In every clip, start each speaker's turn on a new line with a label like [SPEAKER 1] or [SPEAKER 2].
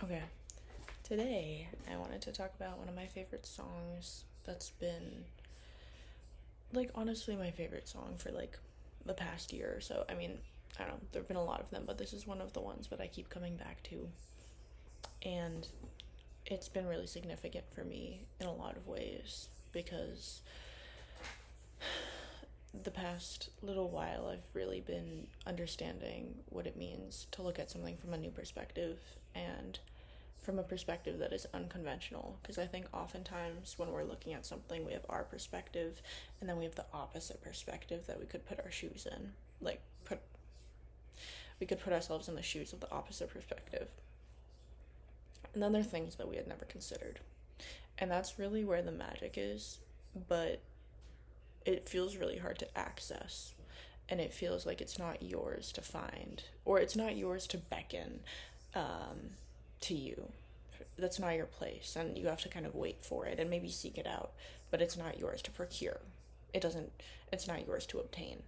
[SPEAKER 1] Okay, today I wanted to talk about one of my favorite songs that's been, like, honestly, my favorite song for, like, the past year or so. I mean, I don't know, there have been a lot of them, but this is one of the ones that I keep coming back to. And it's been really significant for me in a lot of ways because the past little while I've really been understanding what it means to look at something from a new perspective and from a perspective that is unconventional, because I think oftentimes when we're looking at something we have our perspective and then we have the opposite perspective that we could put our shoes in, like put we could put ourselves in the shoes of the opposite perspective, and then there are things that we had never considered, and that's really where the magic is. But it feels really hard to access, and it feels like it's not yours to find, or it's not yours to beckon to you. That's not your place, and you have to kind of wait for it and maybe seek it out, but it's not yours to procure. It's not yours to obtain.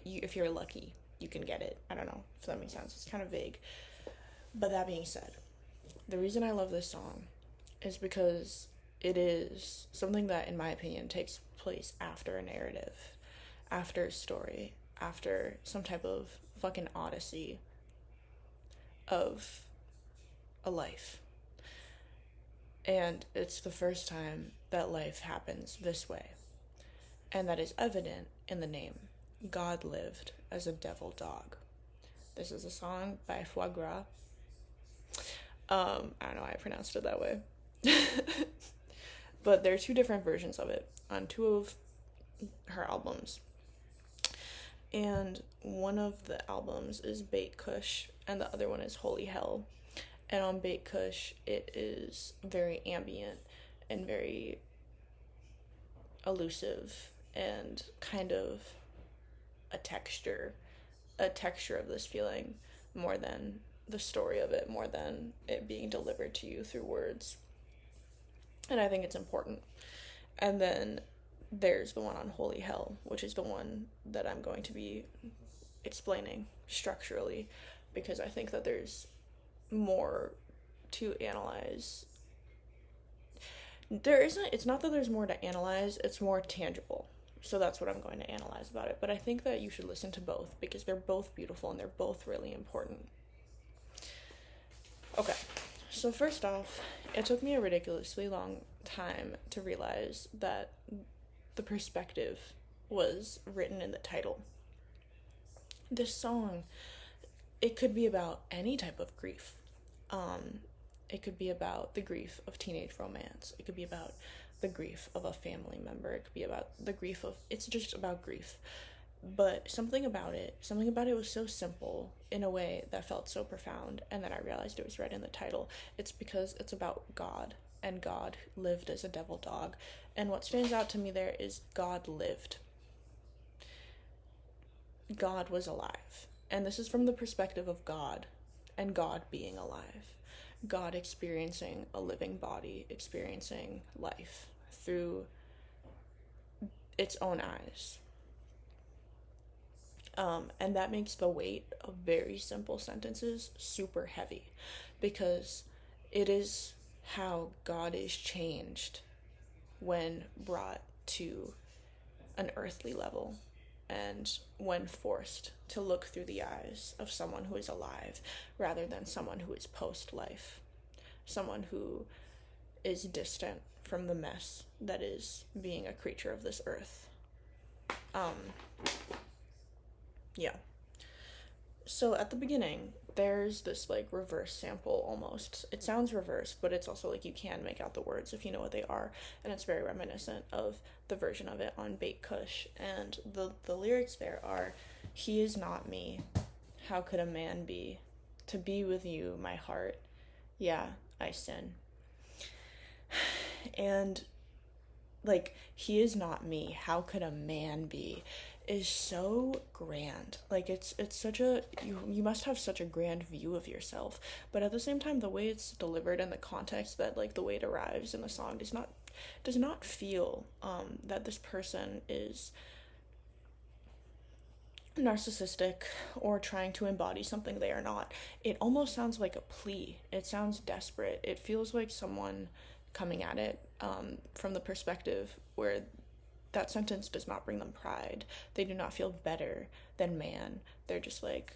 [SPEAKER 1] If you're lucky, you can get it. I don't know if that makes sense. It's kind of vague. But that being said, the reason I love this song is because it is something that, in my opinion, takes place after a narrative, after a story, after some type of fucking odyssey of a life. And it's the first time that life happens this way. And that is evident in the name. God lived as a devil dog. This is a song by Foie Gras. I don't know why I pronounced it that way. But there are two different versions of it on two of her albums. And one of the albums is Bait Kush, and the other one is Holy Hell. And on Bait Kush, it is very ambient and very elusive and kind of a texture, of this feeling more than the story of it, more than it being delivered to you through words. And I think it's important. And then there's the one on Holy Hell, which is the one that I'm going to be explaining structurally, because I think that there's more to analyze. It's not that there's more to analyze, it's more tangible. So that's what I'm going to analyze about it. But I think that you should listen to both because they're both beautiful and they're both really important. Okay, so first off, it took me a ridiculously long time to realize that the perspective was written in the title. This song, it could be about any type of grief. It could be about the grief of teenage romance. It could be about the grief of a family member. It could be about the grief of, it's just about grief. But something about it was so simple in a way that felt so profound, and then I realized it was right in the title. It's because it's about God, and God lived as a devil dog. And what stands out to me there is God lived. God was alive. And this is from the perspective of God, and God being alive. God experiencing a living body, experiencing life through its own eyes. And that makes the weight of very simple sentences super heavy, because it is how God is changed when brought to an earthly level and when forced to look through the eyes of someone who is alive rather than someone who is post-life, someone who is distant from the mess that is being a creature of this earth. Yeah. So at the beginning, there's this like reverse sample almost. It sounds reversed, but it's also like you can make out the words if you know what they are, and it's very reminiscent of the version of it on Bait Kush. And the lyrics there are, "He is not me. How could a man be? To be with you, my heart. Yeah, I sin." And like, "He is not me. How could a man be?" is so grand. Like it's such a you must have such a grand view of yourself, but at the same time the way it's delivered and the context that like the way it arrives in the song does not feel that this person is narcissistic or trying to embody something they are not. It almost sounds like a plea. It sounds desperate. It feels like someone coming at it from the perspective where that sentence does not bring them pride. They do not feel better than man. They're just like,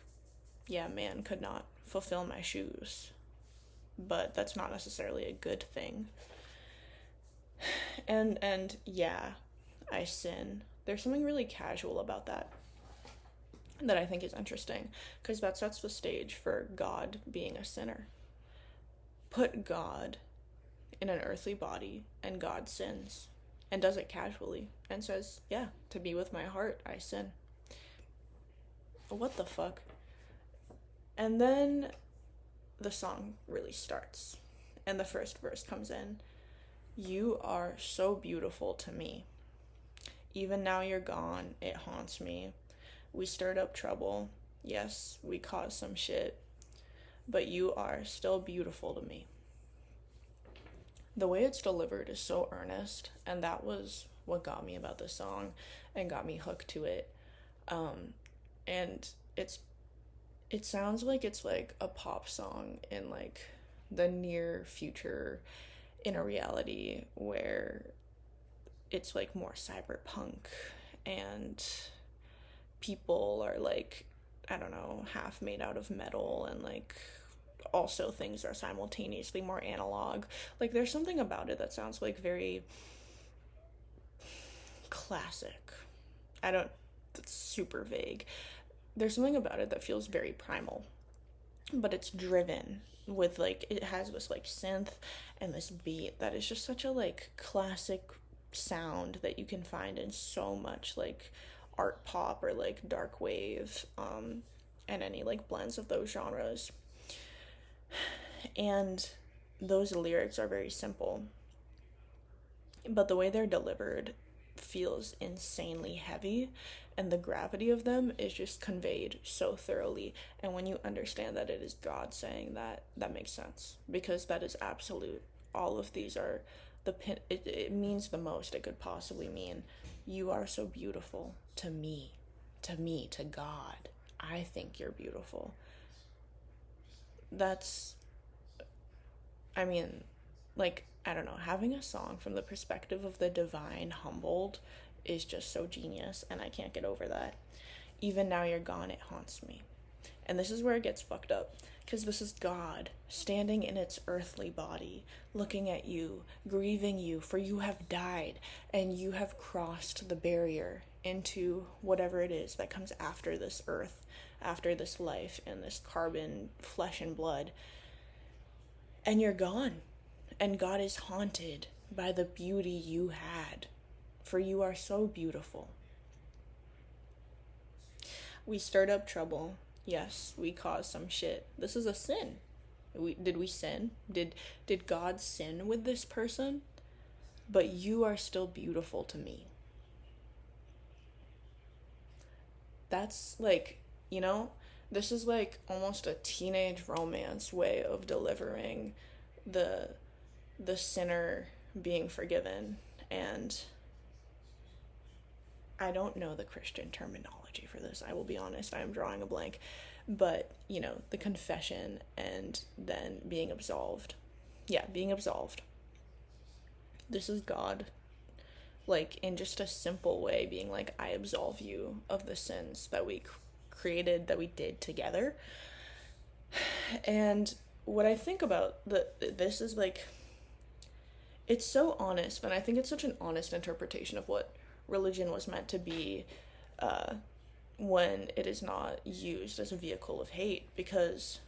[SPEAKER 1] yeah, man could not fulfill my shoes. But that's not necessarily a good thing. And yeah, I sin. There's something really casual about that I think is interesting, because that sets the stage for God being a sinner. Put God in an earthly body, and God sins, and does it casually, and says, yeah, to be with my heart, I sin. What the fuck? And then the song really starts, and the first verse comes in. You are so beautiful to me. Even now you're gone, it haunts me. We stirred up trouble. Yes, we caused some shit. But you are still beautiful to me. The way it's delivered is so earnest, and that was what got me about this song and got me hooked to it. And it sounds like it's like a pop song in like the near future, in a reality where it's like more cyberpunk and people are like, I don't know, half made out of metal, and like also things are simultaneously more analog. Like there's something about it that sounds like very classic. It's super vague. There's something about it that feels very primal, but it's driven with like, it has this like synth and this beat that is just such a like classic sound that you can find in so much like art pop or like dark wave, and any like blends of those genres. And those lyrics are very simple, but the way they're delivered feels insanely heavy, and the gravity of them is just conveyed so thoroughly. And when you understand that it is God saying that, that makes sense, because that is absolute. All of these are it means the most it could possibly mean. You are so beautiful to me, to God. I think you're beautiful. That's, I mean, like, I don't know, having a song from the perspective of the divine humbled is just so genius, and I can't get over that. Even now you're gone, it haunts me. And this is where it gets fucked up, because this is God standing in its earthly body, looking at you, grieving you, for you have died, and you have crossed the barrier into whatever it is that comes after this earth, after this life, and this carbon, flesh and blood. And you're gone, and God is haunted by the beauty you had, for you are so beautiful. We stirred up trouble. Yes, we caused some shit. This is a sin. Did we sin? Did God sin with this person? But you are still beautiful to me. That's like, this is like almost a teenage romance way of delivering the sinner being forgiven. And I don't know the Christian terminology for this. I will be honest, I am drawing a blank. But, the confession and then being absolved. Yeah, being absolved. This is God, like, in just a simple way, being like, I absolve you of the sins that we created, that we did together. And what I think about this is like, it's so honest, and I think it's such an honest interpretation of what religion was meant to be, when it is not used as a vehicle of hate, because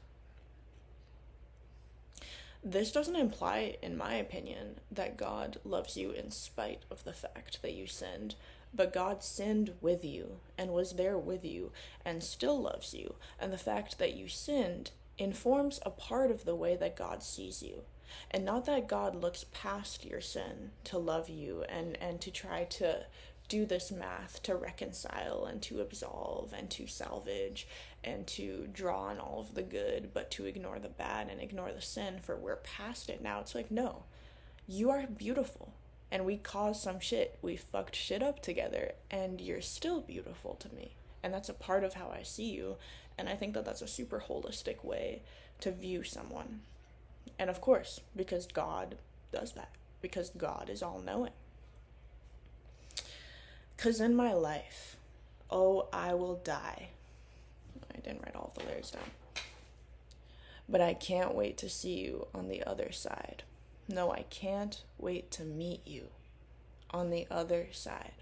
[SPEAKER 1] this doesn't imply, in my opinion, that God loves you in spite of the fact that you sinned, but God sinned with you and was there with you and still loves you, and the fact that you sinned informs a part of the way that God sees you. And not that God looks past your sin to love you and to try to do this math to reconcile and to absolve and to salvage and to draw on all of the good, but to ignore the bad and ignore the sin, for we're past it now. It's like, no, you are beautiful, and we caused some shit. We fucked shit up together, and you're still beautiful to me. And that's a part of how I see you. And I think that that's a super holistic way to view someone. And of course, because God does that, because God is all knowing. Because in my life, oh, I will die. I didn't write all the lyrics down. But I can't wait to see you on the other side. No, I can't wait to meet you on the other side.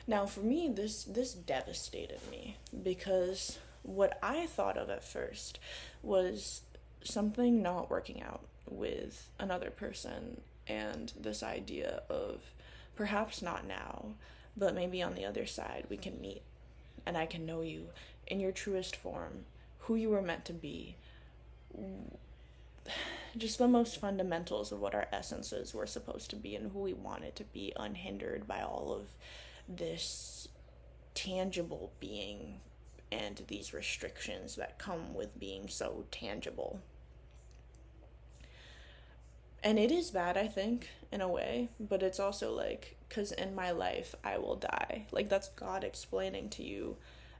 [SPEAKER 1] Now, for me, this devastated me, because what I thought of at first was something not working out with another person, and this idea of perhaps not now, but maybe on the other side we can meet and I can know you in your truest form, who you were meant to be, just the most fundamentals of what our essences were supposed to be and who we wanted to be, unhindered by all of this tangible being and these restrictions that come with being so tangible. And it is bad, I think, in a way, but it's also like, because in my life I will die. Like, that's God explaining to you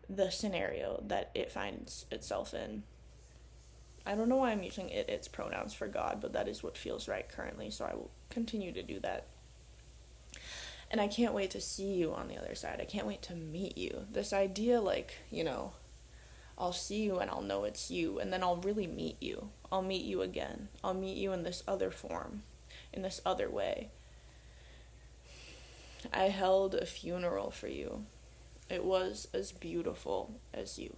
[SPEAKER 1] the scenario that it finds itself in. I don't know why I'm using its pronouns for God, but that is what feels right currently, so I will continue to do that. And I can't wait to see you on the other side. I can't wait to meet you. This idea, like, I'll see you and I'll know it's you, and then I'll really meet you. I'll meet you again. I'll meet you in this other form, in this other way. I held a funeral for you. It was as beautiful as you.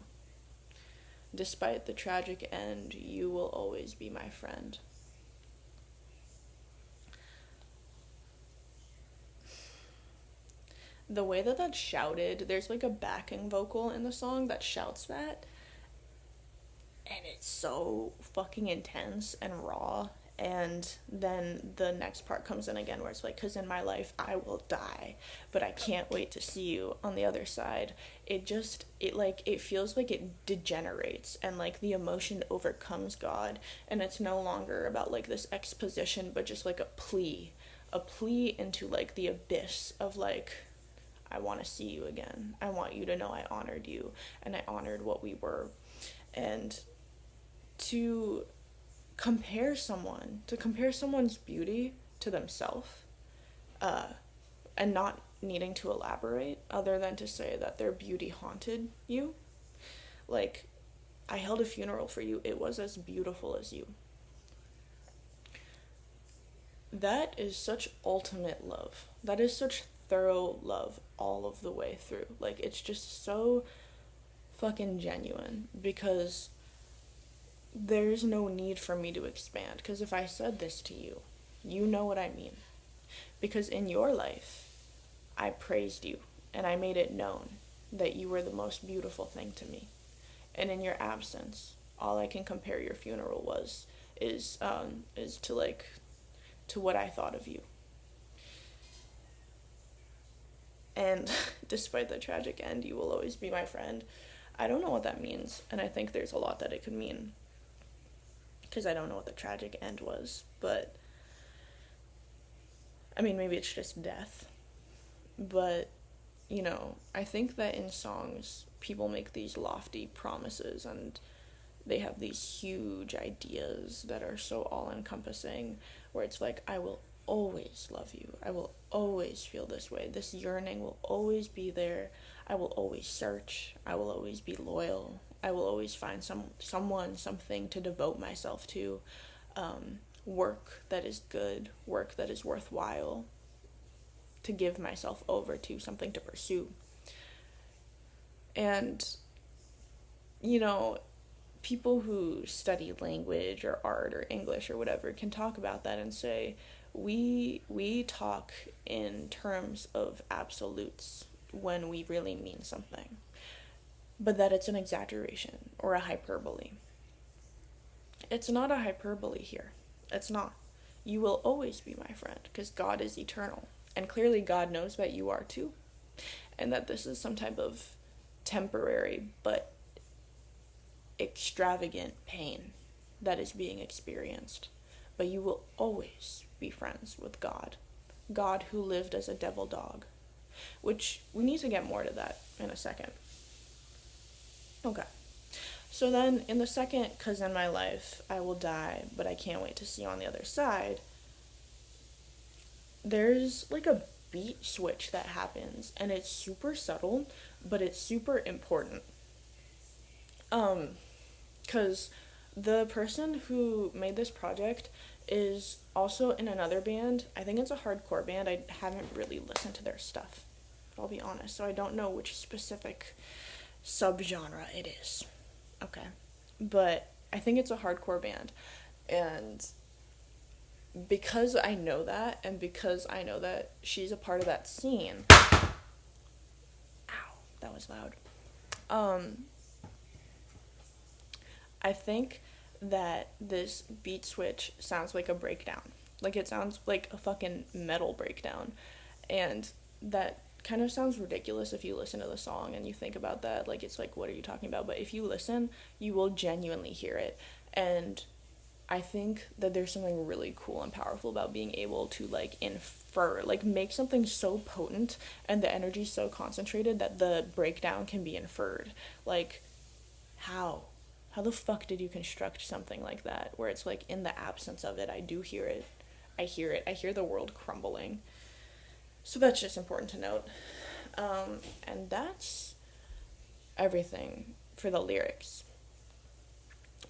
[SPEAKER 1] Despite the tragic end, you will always be my friend. The way that that's shouted, there's like a backing vocal in the song that shouts that, and it's so fucking intense and raw. And then the next part comes in again where it's like, because in my life I will die, but I can't wait to see you on the other side. It feels like it degenerates, and like the emotion overcomes God, and it's no longer about like this exposition, but just like a plea into like the abyss of like, I want to see you again. I want you to know I honored you, and I honored what we were. And to compare someone's beauty to themselves, and not needing to elaborate other than to say that their beauty haunted you. Like, I held a funeral for you. It was as beautiful as you. That is such ultimate love. That is such thorough love all of the way through. Like, it's just so fucking genuine, because there's no need for me to expand, because if I said this to you, you know what I mean. Because in your life, I praised you, and I made it known that you were the most beautiful thing to me. And in your absence, all I can compare your funeral is to what I thought of you. And despite the tragic end, you will always be my friend. I don't know what that means, and I think there's a lot that it could mean, because I don't know what the tragic end was, but I mean, maybe it's just death. But, I think that in songs, people make these lofty promises, and they have these huge ideas that are so all-encompassing, where it's like, I will always love you. I will always feel this way. This yearning will always be there. I will always search. I will always be loyal. I will always find something to devote myself to. Work that is good, work that is worthwhile, to give myself over to, something to pursue. And, people who study language or art or English or whatever can talk about that and say, we talk in terms of absolutes when we really mean something, but that it's an exaggeration or a hyperbole. It's not a hyperbole here. It's not. You will always be my friend, because God is eternal, and clearly God knows that you are too, and that this is some type of temporary but extravagant pain that is being experienced. But you will always be friends with God who lived as a devil dog, which we need to get more to that in a second. Okay. So then in the second, 'cause in my life I will die, but I can't wait to see you on the other side, there's like a beat switch that happens and it's super subtle, but it's super important. Um, 'Cause the person who made this project is also in another band. I think it's a hardcore band. I haven't really listened to their stuff, I'll be honest, so I don't know which specific subgenre it is. Okay. But I think it's a hardcore band. And because I know that, and because I know that she's a part of that scene, ow, that was loud. Um, I think that this beat switch sounds like a breakdown. Like it sounds like a fucking metal breakdown. And that kind of sounds ridiculous if you listen to the song and you think about that. Like it's like, what are you talking about? But if you listen, you will genuinely hear it. And I think that there's something really cool and powerful about being able to like infer, like make something so potent and the energy so concentrated that the breakdown can be inferred. Like how? How the fuck did you construct something like that where it's like in the absence of it, I do hear it. I hear it. I hear the world crumbling. So that's just important to note. And that's everything for the lyrics.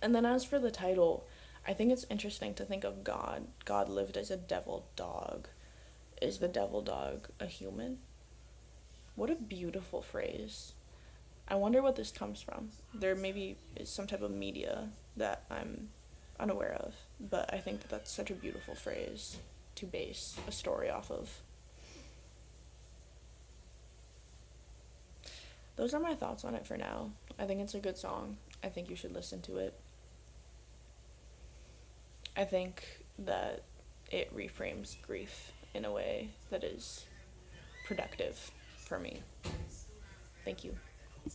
[SPEAKER 1] And then as for the title, I think it's interesting to think of God. God lived as a devil dog. Is the devil dog a human? What a beautiful phrase. I wonder what this comes from. There maybe is some type of media that I'm unaware of, but I think that that's such a beautiful phrase to base a story off of. Those are my thoughts on it for now. I think it's a good song. I think you should listen to it. I think that it reframes grief in a way that is productive for me. Thank you.